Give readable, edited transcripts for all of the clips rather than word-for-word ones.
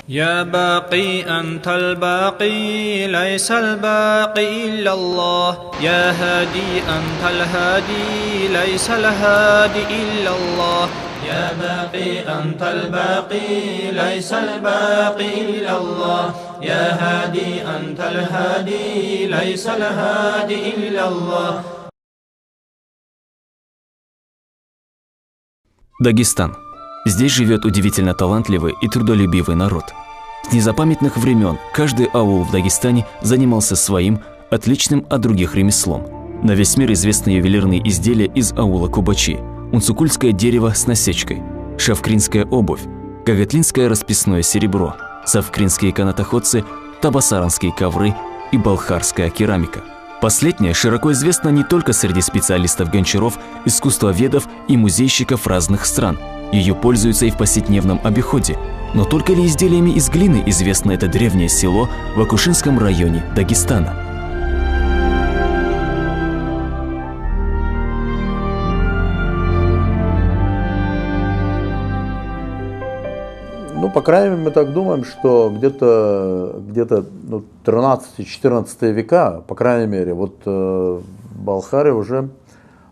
يا باقي أنت الباقي ليس الباقي إلا الله يا هادي أنت الهادي ليس الهادي إلا الله يا باقي أنت الباقي ليس الباقي إلا الله يا هادي أنت الهادي ليس الهادي إلا الله. Дагестан. Здесь живет удивительно талантливый и трудолюбивый народ. С незапамятных времен каждый аул в Дагестане занимался своим, отличным от других ремеслом. На весь мир известны ювелирные изделия из аула Кубачи, унцукульское дерево с насечкой, шавкринская обувь, кагытлинское расписное серебро, савкринские канатоходцы, табасаранские ковры и балхарская керамика. Последняя широко известна не только среди специалистов-гончаров, искусствоведов и музейщиков разных стран. Ее пользуются и в повседневном обиходе. Но только ли изделиями из глины известно это древнее село в Акушинском районе Дагестана? Ну, по крайней мере, мы так думаем, что где-то 13-14 века, по крайней мере, вот в Балхаре уже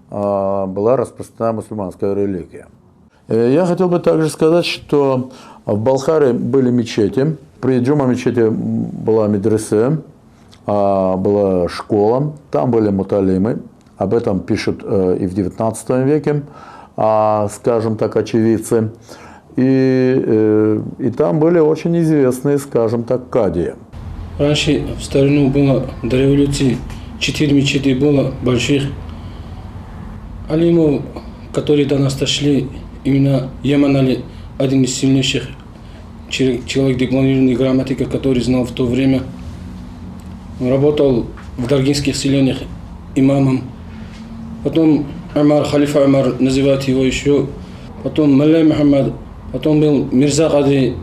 была распространена мусульманская религия. Я хотел бы также сказать, что в Балхаре были мечети. При Джума мечети была медресе, была школа, там были муталимы. Об этом пишут и в 19 веке, скажем так, очевидцы. И там были очень известные, скажем так, кадии. Раньше в старину было, до революции, 4 мечети было больших. Алимов, которые до нас дошли, именно Яман Али, один из сильнейших человек, дипломированный грамматика, который знал в то время. Он работал в даргинских селениях имамом. Потом Амар, халифа Амар, называют его еще. Потом Малай Мухаммад. Потом был Мирза Кади,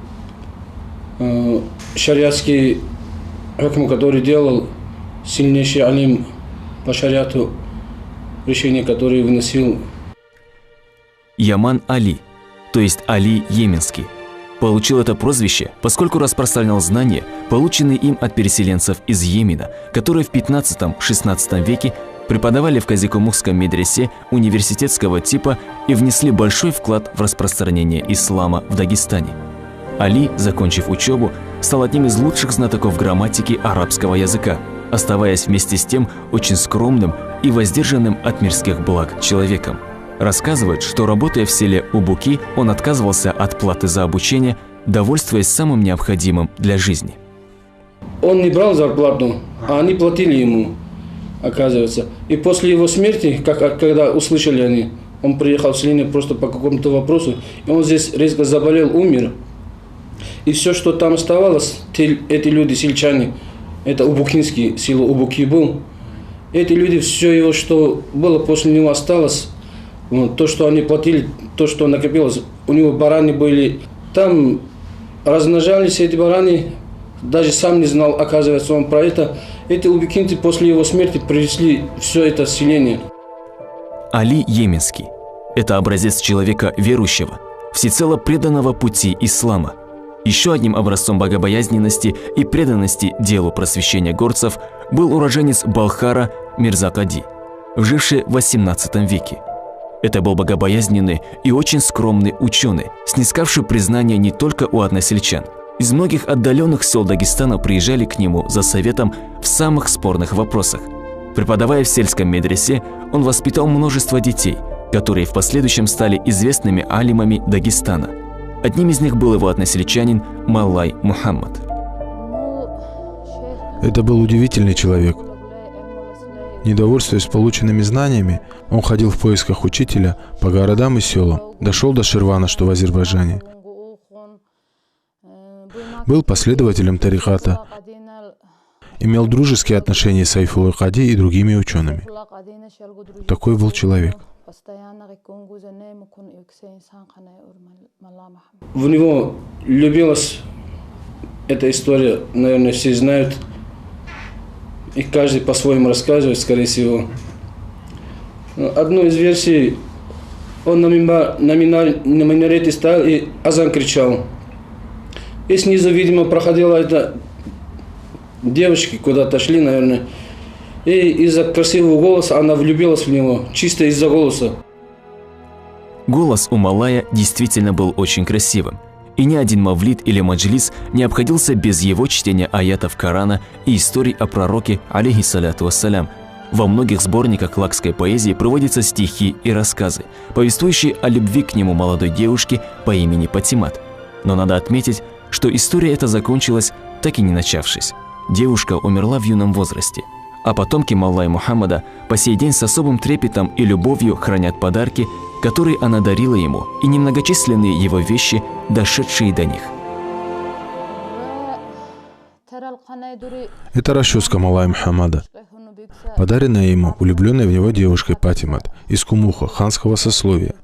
шариатский хукм, который делал сильнейший алим по шариату, решение, которое выносил. Яман Али, то есть Али Йеменский, получил это прозвище, поскольку распространял знания, полученные им от переселенцев из Йемена, которые в 15-16 веке преподавали в Казикумухском медресе университетского типа и внесли большой вклад в распространение ислама в Дагестане. Али, закончив учебу, стал одним из лучших знатоков грамматики арабского языка, оставаясь вместе с тем очень скромным и воздержанным от мирских благ человеком. Рассказывают, что, работая в селе Убуки, он отказывался от платы за обучение, довольствуясь самым необходимым для жизни. Он не брал зарплату, а они платили ему, оказывается. И после его смерти, когда услышали они, он приехал в селение просто по какому-то вопросу, и он здесь резко заболел, умер. И все, что там оставалось, эти люди, сельчане, это Убукинский, село Убуки был, эти люди, все его, что было после него осталось, вот, то, что они платили, то, что накопилось, у него бараны были, там размножались эти бараны, даже сам не знал, оказывается, он про это. Эти убекинцы после его смерти принесли все это селение. Али Йеменский – это образец человека верующего, всецело преданного пути ислама. Еще одним образцом богобоязненности и преданности делу просвещения горцев был уроженец Балхара Мирза Кади, живший в XVIII веке. Это был богобоязненный и очень скромный ученый, снискавший признание не только у односельчан. Из многих отдаленных сел Дагестана приезжали к нему за советом в самых спорных вопросах. Преподавая в сельском медресе, он воспитал множество детей, которые в последующем стали известными алимами Дагестана. Одним из них был его односельчанин Малай Мухаммад. Это был удивительный человек. Недовольствуясь полученными знаниями, он ходил в поисках учителя по городам и селам, дошел до Ширвана, что в Азербайджане. Был последователем тариката, имел дружеские отношения с Айфулой Кади и другими учеными. Такой был человек. В него любилась эта история, наверное, все знают. И каждый по-своему рассказывает, скорее всего. Одну из версий, он на минарете стоял и азан кричал. И снизу, видимо, проходила эта девочки, куда-то шли, наверное. И из-за красивого голоса она влюбилась в него, чисто из-за голоса. Голос у Малая действительно был очень красивым, и ни один мавлид или маджлис не обходился без его чтения аятов Корана и историй о пророке, алейхиссаляту вассалям. Во многих сборниках лакской поэзии приводятся стихи и рассказы, повествующие о любви к нему молодой девушки по имени Патимат. Но надо отметить, что история эта закончилась, так и не начавшись. Девушка умерла в юном возрасте, а потомки Маллая Мухаммада по сей день с особым трепетом и любовью хранят подарки, которые она дарила ему, и немногочисленные его вещи, дошедшие до них. Это расческа Малая Мухаммада, подаренная ему влюбленной в него девушкой Патимат из Кумуха, ханского сословия.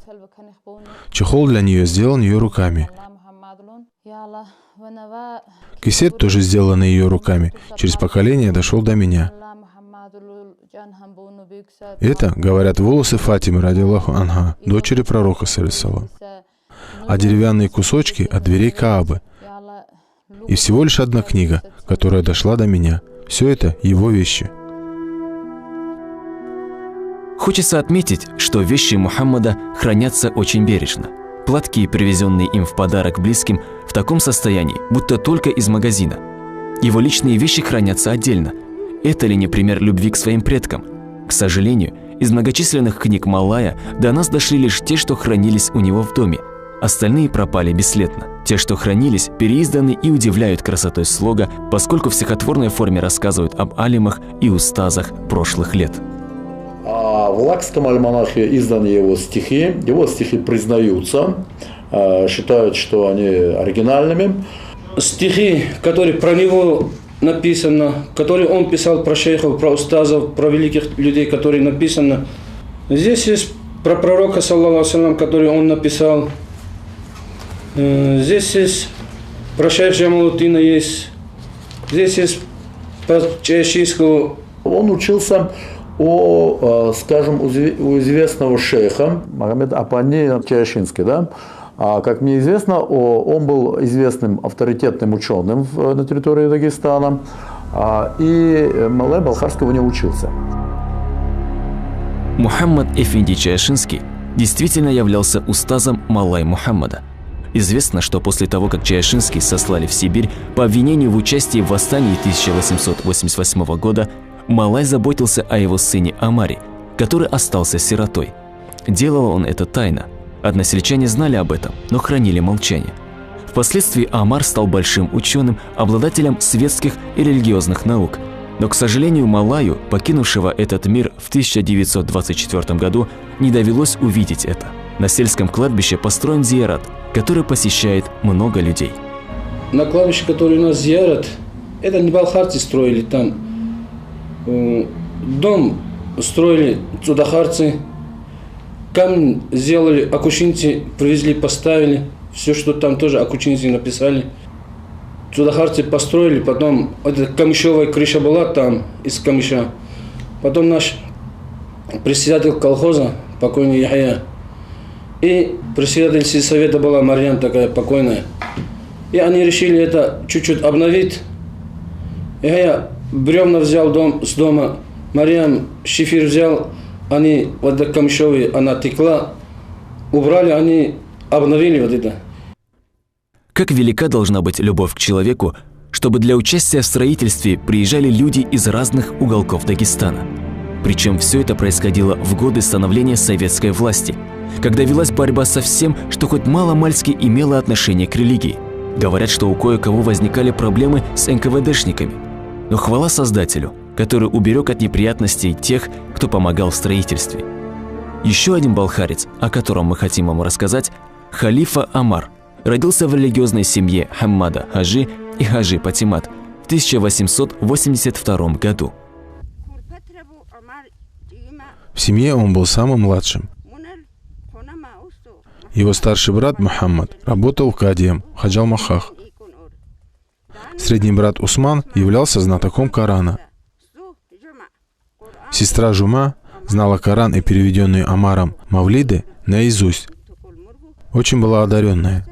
Чехол для нее сделан ее руками. Кисет, тоже сделанный ее руками, через поколение дошел до меня. Это, говорят, волосы Фатимы, радиаллаху анха, дочери пророка, саллаллаху. А деревянные кусочки от дверей Каабы. И всего лишь одна книга, которая дошла до меня. Все это его вещи. Хочется отметить, что вещи Мухаммада хранятся очень бережно. Платки, привезенные им в подарок близким, в таком состоянии, будто только из магазина. Его личные вещи хранятся отдельно. Это ли не пример любви к своим предкам? К сожалению, из многочисленных книг Малая до нас дошли лишь те, что хранились у него в доме. Остальные пропали бесследно. Те, что хранились, переизданы и удивляют красотой слога, поскольку в стихотворной форме рассказывают об алимах и устазах прошлых лет. А в Лакском альманахе изданы его стихи признаются, считают, что они оригинальными. Стихи, которые про него написано, которые он писал про шейхов, про устазов, про великих людей, которые написано. Здесь есть про пророка, саллаллаху алейхи, который он написал. Здесь есть про шейха Джамалуддина есть. Здесь есть про Чаяшийского. Он учился скажем, у известного шейха Магомед Апани Чаяшинский, да? А как мне известно, он был известным авторитетным ученым на территории Дагестана, и Малай Балхарский у него учился. Мухаммад Эфенди Чаяшинский действительно являлся устазом Малай Мухаммада. Известно, что после того, как Чаяшинский сослали в Сибирь по обвинению в участии в восстании 1888 года, Малай заботился о его сыне Амаре, который остался сиротой. Делал он это тайно. Односельчане знали об этом, но хранили молчание. Впоследствии Амар стал большим ученым, обладателем светских и религиозных наук. Но, к сожалению, Малаю, покинувшего этот мир в 1924 году, не довелось увидеть это. На сельском кладбище построен зиярат, который посещает много людей. На кладбище, который у нас зиярат, это не балхарцы строили там. Дом строили цудахарцы, камень сделали акушинцы, привезли, поставили. Все, что там тоже акушинцы написали. Цудахарцы построили, потом эта камышовая крыша была там, из камыша. Потом наш председатель колхоза, покойный Яхья, и председатель сельсовета была Марьям, такая покойная. И они решили это чуть-чуть обновить. Яхья бревна взял с дома, Марьям шифер взял, они вот эта камышовая, она текла, убрали, они обновили вот это. Как велика должна быть любовь к человеку, чтобы для участия в строительстве приезжали люди из разных уголков Дагестана. Причем все это происходило в годы становления советской власти, когда велась борьба со всем, что хоть мало-мальски имело отношение к религии. Говорят, что у кое-кого возникали проблемы с НКВДшниками. Но хвала Создателю, который уберег от неприятностей тех, кто помогал в строительстве. Еще один балхарец, о котором мы хотим вам рассказать, халифа Амар, родился в религиозной семье Хаммада Хажи и Хажи Патимат в 1882 году. В семье он был самым младшим. Его старший брат Мухаммад работал кадием в Хаджал-Махах. Средний брат Усман являлся знатоком Корана. Сестра Жума знала Коран и переведенные Амаром мавлиды наизусть. Очень была одаренная.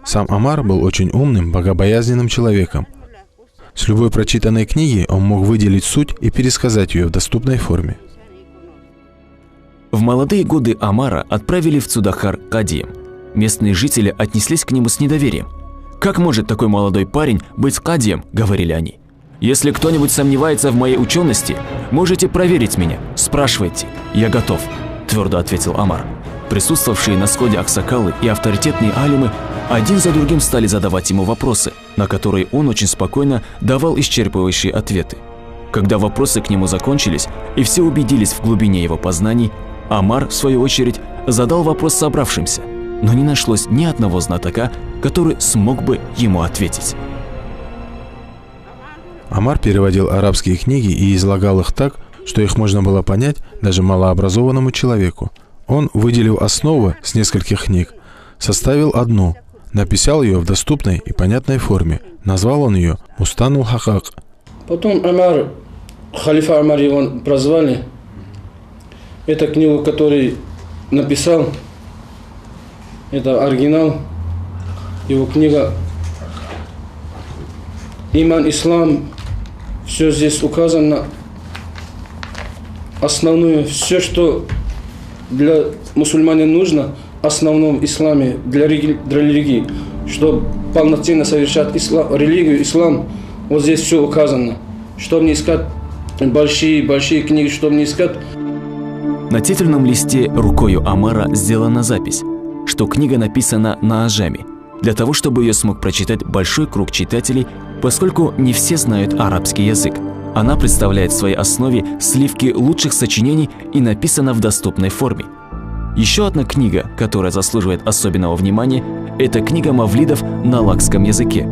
Сам Амар был очень умным, богобоязненным человеком. С любой прочитанной книги он мог выделить суть и пересказать ее в доступной форме. В молодые годы Амара отправили в Цудахар кадием. Местные жители отнеслись к нему с недоверием. «Как может такой молодой парень быть кадием?» – говорили они. «Если кто-нибудь сомневается в моей учености, можете проверить меня, спрашивайте, я готов», – твердо ответил Амар. Присутствовавшие на сходе аксакалы и авторитетные алимы один за другим стали задавать ему вопросы, на которые он очень спокойно давал исчерпывающие ответы. Когда вопросы к нему закончились и все убедились в глубине его познаний, Амар, в свою очередь, задал вопрос собравшимся, но не нашлось ни одного знатока, который смог бы ему ответить. Амар переводил арабские книги и излагал их так, что их можно было понять даже малообразованному человеку. Он, выделив основу с нескольких книг, составил одну, написал ее в доступной и понятной форме. Назвал он ее «Мустанул Хакак». Потом Амар, халифа Амар его прозвали. Эту книгу, которую написал, это оригинал, его книга «Иман, Ислам». Все здесь указано, основное, все, что для мусульманина нужно, в основном исламе, для религии, чтобы полноценно совершать религию, ислам, вот здесь все указано. Чтобы не искать большие книги, чтобы не искать. На титульном листе рукою Амара сделана запись, что книга написана на аджаме, для того, чтобы ее смог прочитать большой круг читателей, поскольку не все знают арабский язык. Она представляет в своей основе сливки лучших сочинений и написана в доступной форме. Еще одна книга, которая заслуживает особенного внимания, это книга мавлидов на лакском языке.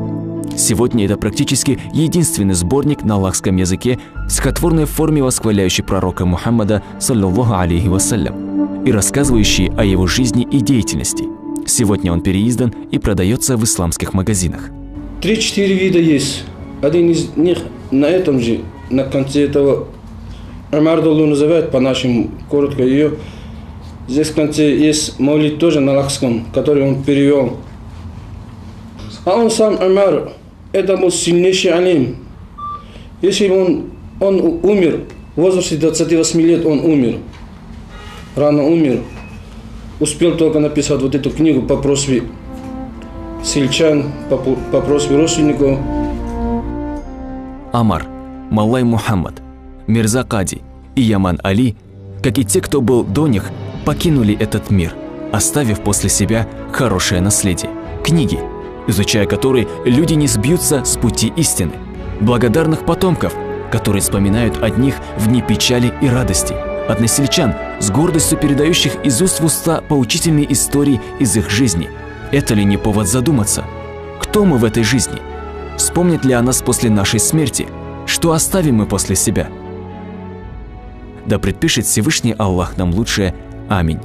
Сегодня это практически единственный сборник на лакском языке в стихотворной форме, восхваляющий пророка Мухаммада, саллаллаху алейхи вассалям, и рассказывающий о его жизни и деятельности. Сегодня он переиздан и продается в исламских магазинах. 3-4 вида есть. Один из них на этом же, на конце этого, Амар Долу называют по-нашему, коротко ее. Здесь в конце есть мавлид тоже на лакском, который он перевел. А он сам, Амар, это был сильнейший алим. Если он умер, в возрасте 28 лет он умер, рано умер. Успел только написать вот эту книгу по просьбе сельчан, по просьбе родственников. Амар, Маллай Мухаммад, Мирза Кади и Яман Али, как и те, кто был до них, покинули этот мир, оставив после себя хорошее наследие – книги, изучая которые люди не сбьются с пути истины, благодарных потомков, которые вспоминают о них в дни печали и радости, односельчан, с гордостью передающих из уст в уста поучительные истории из их жизни. Это ли не повод задуматься? Кто мы в этой жизни? Вспомнит ли о нас после нашей смерти? Что оставим мы после себя? Да предпишет Всевышний Аллах нам лучшее. Аминь.